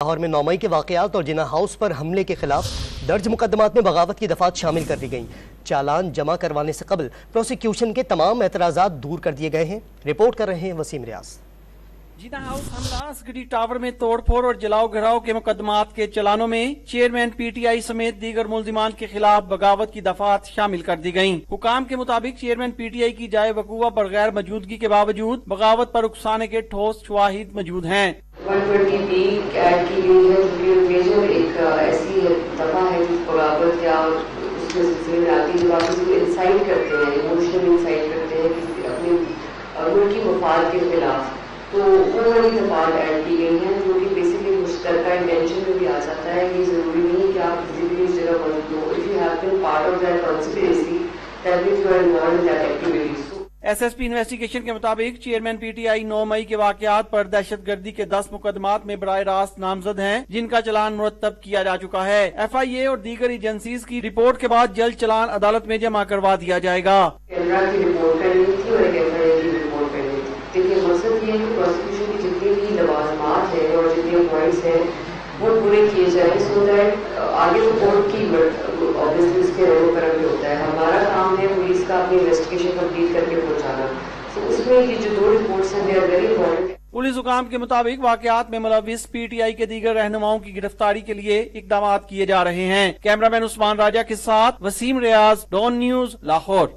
لاہور میں 9 مئی کے واقعات اور جناح ہاؤس پر حملے کے خلاف درج مقدمات میں بغاوت کی دفعات شامل کر دی گئیں۔ چالان جمع کروانے سے قبل پروسیکیوشن کے تمام اعتراضات دور کر دیے گئے ہیں۔ رپورٹ کر رہے ہیں وسیم ریاض۔ جناح ہاؤس حملہ، اسگڈی ٹاور میں توڑ پھوڑ اور جلاؤ گھراؤ کے مقدمات کے چلانوں میں چیئرمین پی ٹی آئی سمیت دیگر ملزمان کے خلاف بغاوت کی دفعات شامل کر دی گئیں۔ حکام کے مطابق چیئرمین پی ٹی آئی کی جائے وقوع پر غیر موجودگی کے باوجود بغاوت پر اکسانے کے ٹھوس شواہد موجود ہیں۔ 120 بی ایڈ کی گئی ہے، جو کہ میجر ایک ایسی دفعہ ہے جو بغاوت یا اس کے سلسلے میں آتی ہے جب آپ کسی کو انسائٹ کرتے ہیں، ایموشنل انسائٹ کرتے ہیں اپنے ملکی مفاد کے خلاف، تو وہ والی دفعات ایڈ کی گئی ہیں جو کہ بیسکلی مشترکہ انٹینشن میں بھی آ جاتا ہے۔ یہ ضروری نہیں کہ آپ فزیکلی اس جگہ موجود ہو، if you have been part of that conspiracy that means you are involved in that activities. SSP ایس پی انویسٹیگیشن کے مطابق چیئرمین پی ٹی آئی 9 مئی کے واقعات پر دہشت گردی کے 10 مقدمات میں براہ راست نامزد ہیں، جن کا چلان مرتب کیا جا چکا ہے۔ ایف آئی اے اور دیگر ایجنسیز کی رپورٹ کے بعد جلد چلان عدالت میں جمع کروا دیا جائے گا۔ کیمرہ کی رپورٹ کرنی تھی اور ایک ایف آئی اے کی رپورٹ کرنی تھی، لیکن مقصد یہ ہے کہ پروسیکیوشن کی جتنی بھی لوازمات ہیں اور جتنے پوائنٹس ہیں وہ پورے کیے جائیں، سو دیٹ آگے تو کورٹ کی obviously اس کے رہو کرم بھی ہوتا ہے، ہمارا کام ہے پولیس کا اپنی انویسٹیگیشن کمپلیٹ کر کے پہنچانا۔ تو اس میں یہ جو 2 رپورٹس ہیں they are very important۔ Police حکام کے مطابق واقعات میں ملوث پی ٹی آئی کے دیگر رہنماؤں کی گرفتاری کے لیے اقدامات کیے جا رہے ہیں۔ کیمرہ مین عثمان راجہ کے ساتھ وسیم ریاض، ڈون نیوز، لاہور۔